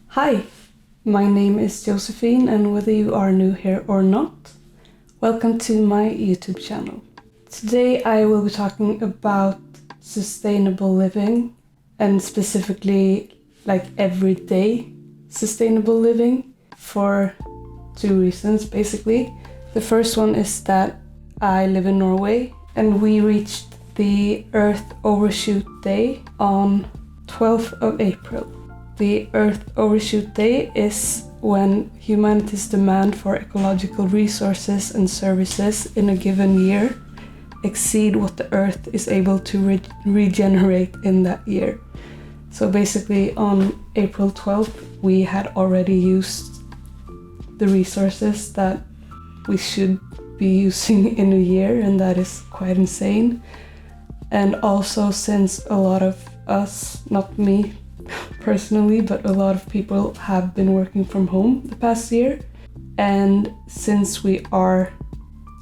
Hi, my name is Josefine, and whether you are new here or not, welcome to my YouTube channel. Today I will be talking about sustainable living, and specifically like everyday sustainable living, for two reasons basically. The first one is that I live in Norway and we reached the Earth Overshoot Day on 12th of April. The Earth Overshoot Day is when humanity's demand for ecological resources and services in a given year exceed what the Earth is able to regenerate in that year. So basically on April 12th we had already used the resources that we should be using in a year, and that is quite insane. And also, since a lot of us, not me personally, but a lot of people have been working from home the past year, and since we are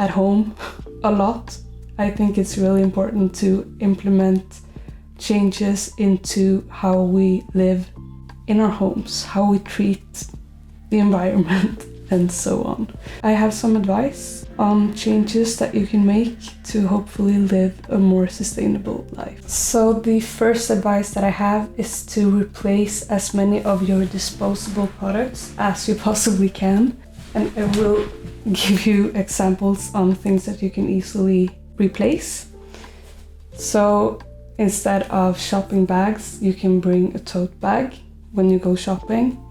at home a lot, I think it's really important to implement changes into how we live in our homes, how we treat the environment, and so on. I have some advice on changes that you can make to hopefully live a more sustainable life. So the first advice that I have is to replace as many of your disposable products as you possibly can. And I will give you examples on things that you can easily replace. So instead of shopping bags, you can bring a tote bag when you go shopping.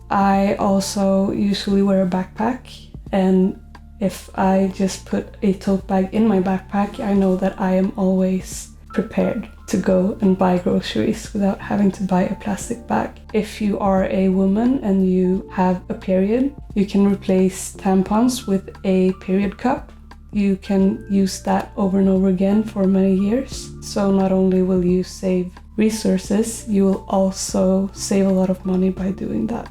I also usually wear a backpack, and if I just put a tote bag in my backpack, I know that I am always prepared to go and buy groceries without having to buy a plastic bag. If you are a woman and you have a period, you can replace tampons with a period cup. You can use that over and over again for many years. So not only will you save resources, you will also save a lot of money by doing that.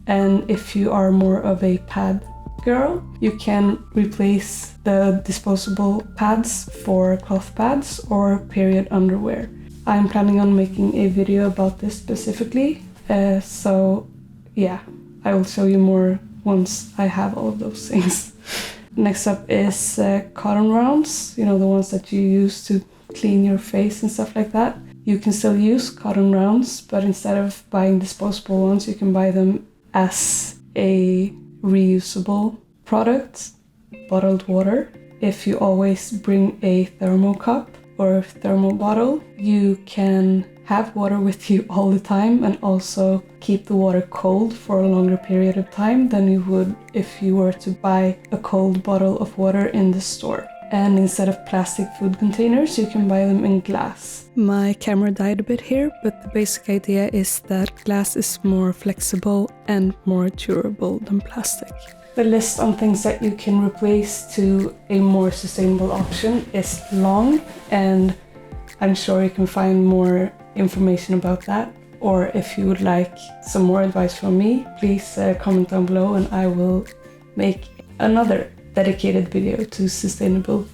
And if you are more of a pad girl, you can replace the disposable pads for cloth pads or period underwear. I'm planning on making a video about this specifically, so yeah, I will show you more once I have all of those things. Next up is cotton rounds, the ones that you use to clean your face and stuff like that. You can still use cotton rounds, but instead of buying disposable ones, you can buy them as a reusable product, bottled water. If you always bring a thermo cup or thermo bottle, you can have water with you all the time and also keep the water cold for a longer period of time than you would if you were to buy a cold bottle of water in the store. And instead of plastic food containers, you can buy them in glass. My camera died a bit here, but the basic idea is that glass is more flexible and more durable than plastic. The list on things that you can replace to a more sustainable option is long, and I'm sure you can find more information about that. Or if you would like some more advice from me, please comment down below and I will make another dedicated video to sustainable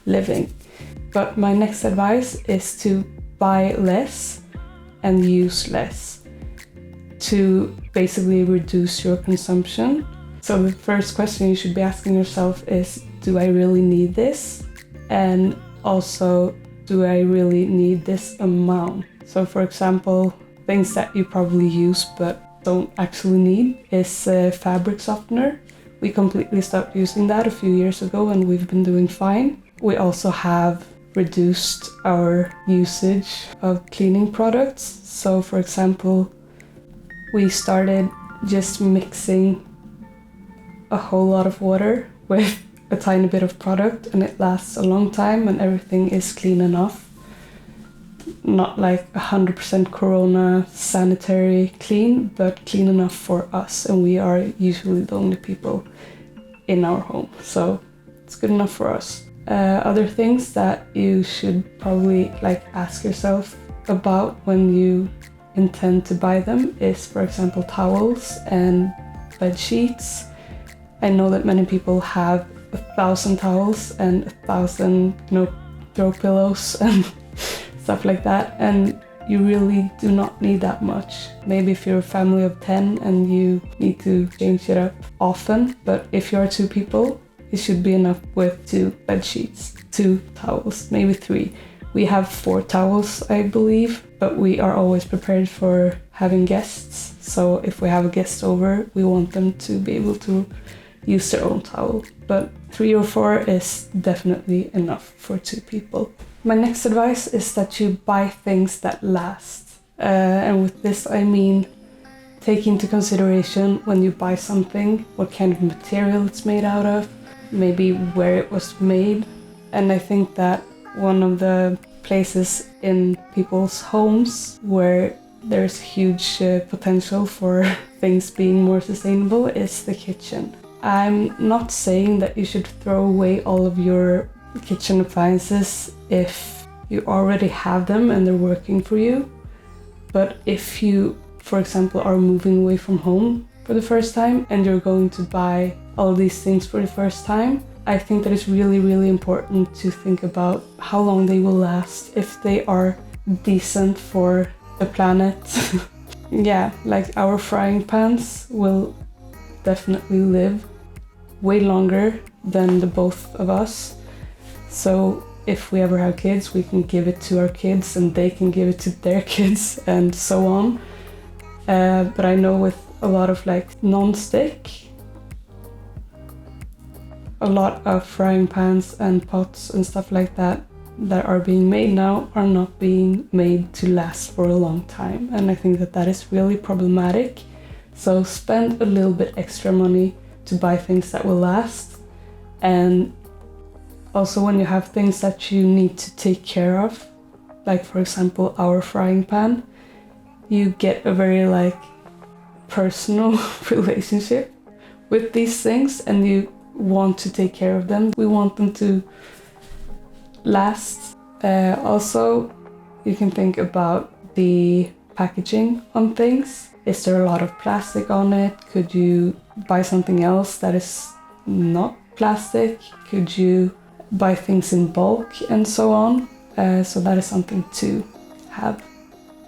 living. But my next advice is to buy less and use less to basically reduce your consumption. So the first question you should be asking yourself is, do I really need this? And also, do I really need this amount? So for example, things that you probably use but don't actually need is fabric softener. We completely stopped using that a few years ago and we've been doing fine. We also have reduced our usage of cleaning products. So for example, we started just mixing a whole lot of water with a tiny bit of product, and it lasts a long time and everything is clean enough. Not like 100% Corona sanitary clean, but clean enough for us, and we are usually the only people in our home, so it's good enough for us. Other things that you should probably ask yourself about when you intend to buy them is, for example, towels and bed sheets. I know that many people have 1,000 towels and 1,000 throw pillows and stuff like that, and you really do not need that much. Maybe if you're a family of 10 and you need to change it up often, but if you are 2 people, it should be enough with 2 bed sheets, 2 towels, maybe 3. We have 4 towels, I believe, but we are always prepared for having guests. So if we have a guest over, we want them to be able to use their own towel. But 3 or 4 is definitely enough for 2 people. My next advice is that you buy things that last. And with this I mean take into consideration when you buy something, what kind of material it's made out of, maybe where it was made. And I think that one of the places in people's homes where there's huge potential for things being more sustainable is the kitchen. I'm not saying that you should throw away all of your kitchen appliances if you already have them and they're working for you. But if you, for example, are moving away from home for the first time and you're going to buy all these things for the first time, I think that it's really, really important to think about how long they will last, if they are decent for the planet. Yeah, like our frying pans will definitely live way longer than the both of us. So if we ever have kids, we can give it to our kids and they can give it to their kids and so on. But I know with a lot of like non-stick, a lot of frying pans and pots and stuff like that are being made now are not being made to last for a long time. And I think that is really problematic. So spend a little bit extra money to buy things that will last. And also when you have things that you need to take care of, like for example our frying pan, you get a very like personal relationship with these things and you want to take care of them. We want them to last. Also, you can think about the packaging on things. Is there a lot of plastic on it? Could you buy something else that is not plastic? Could you buy things in bulk and so on? So that is something to have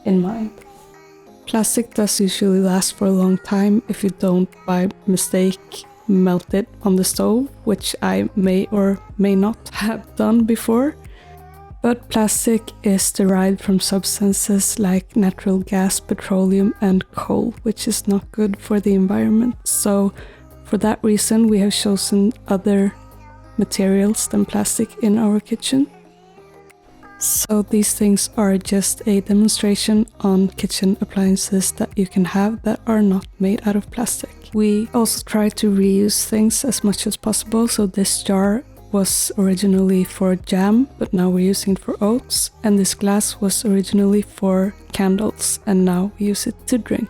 in mind. Plastic does usually last for a long time if you don't by mistake melt it on the stove, which I may or may not have done before. But plastic is derived from substances like natural gas, petroleum and coal, which is not good for the environment. So for that reason we have chosen other materials than plastic in our kitchen. So these things are just a demonstration on kitchen appliances that you can have that are not made out of plastic. We also try to reuse things as much as possible. So this jar was originally for jam, but now we're using it for oats. And this glass was originally for candles, and now we use it to drink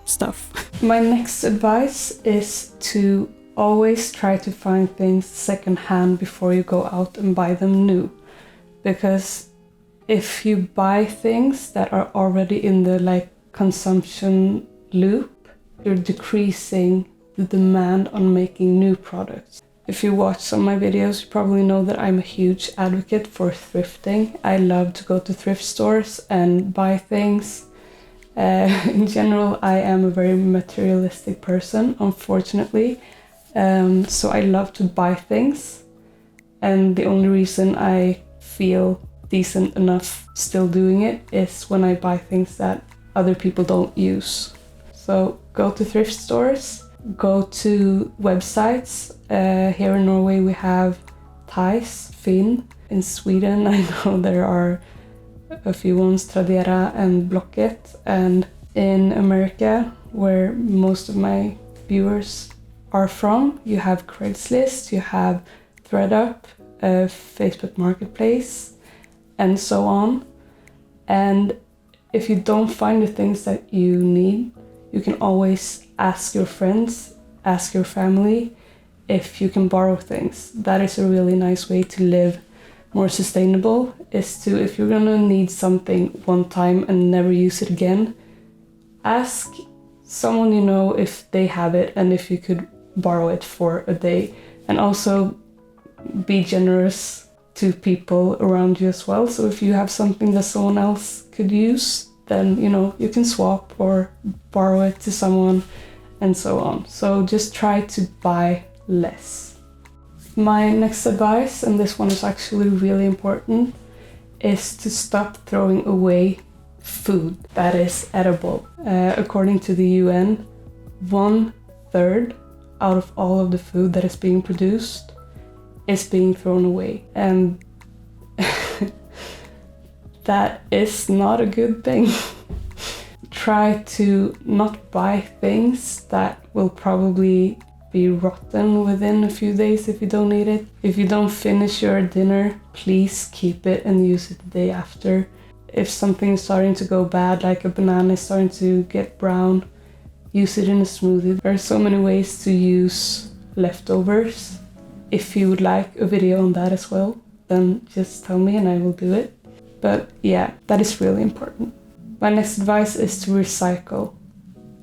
stuff. My next advice is to always try to find things secondhand before you go out and buy them new. Because if you buy things that are already in the like consumption loop, you're decreasing the demand on making new products. If you watch some of my videos, you probably know that I'm a huge advocate for thrifting. I love to go to thrift stores and buy things. In general, I am a very materialistic person, unfortunately. So I love to buy things. And the only reason I feel decent enough still doing it is when I buy things that other people don't use. So go to thrift stores, go to websites. Here in Norway we have Ties, Finn. In Sweden I know there are a few ones, Tradera and Blocket. And in America, where most of my viewers are from, you have Craigslist, you have ThreadUp, Facebook Marketplace, and so on. And if you don't find the things that you need, you can always ask your friends, ask your family if you can borrow things. That is a really nice way to live more sustainable, is to, if you're gonna need something one time and never use it again, ask someone you know if they have it and if you could borrow it for a day. And also be generous to people around you as well. So if you have something that someone else could use, then you can swap or borrow it to someone and so on. So just try to buy less. My next advice, and this one is actually really important, is to stop throwing away food that is edible. According to the UN, 1/3 out of all of the food that is being produced is being thrown away. And that is not a good thing. Try to not buy things that will probably be rotten within a few days if you don't eat it. If you don't finish your dinner, please keep it and use it the day after. If something is starting to go bad, like a banana is starting to get brown, use it in a smoothie. There are so many ways to use leftovers. If you would like a video on that as well, then just tell me and I will do it. But yeah, that is really important. My next advice is to recycle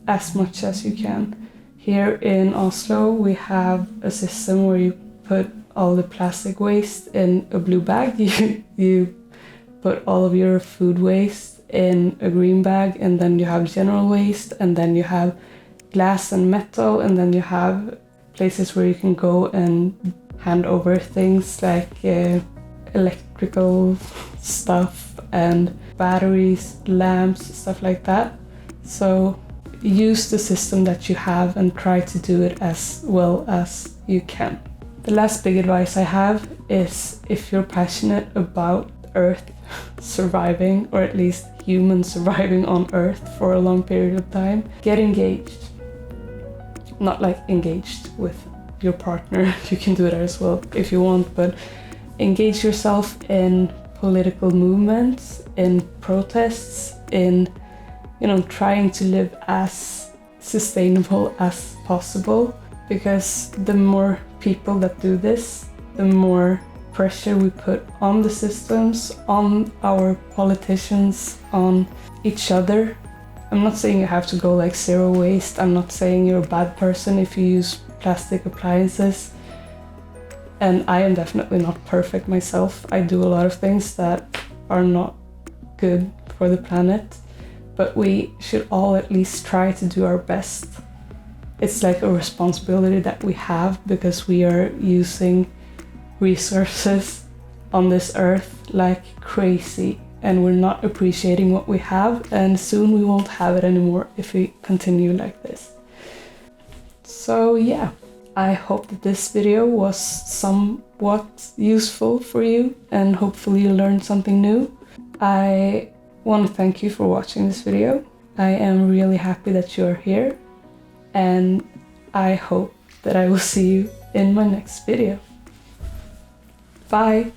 as much as you can. Here in Oslo, we have a system where you put all the plastic waste in a blue bag. You put all of your food waste in a green bag, and then you have general waste, and then you have glass and metal, and then you have places where you can go and hand over things like electrical stuff and batteries, lamps, stuff like that. So use the system that you have and try to do it as well as you can. The last big advice I have is, if you're passionate about Earth surviving, or at least humans surviving on Earth for a long period of time, get engaged. Not like engaged with your partner, you can do it as well if you want, but engage yourself in political movements, in protests, in trying to live as sustainable as possible, because the more people that do this, the more pressure we put on the systems, on our politicians, on each other. I'm not saying you have to go like zero waste. I'm not saying you're a bad person if you use plastic appliances. And I am definitely not perfect myself. I do a lot of things that are not good for the planet, but we should all at least try to do our best. It's like a responsibility that we have, because we are using resources on this earth like crazy, and we're not appreciating what we have, and soon we won't have it anymore if we continue like this. So yeah, I hope that this video was somewhat useful for you, and hopefully you learned something new. I want to thank you for watching this video. I am really happy that you're here, and I hope that I will see you in my next video. Bye!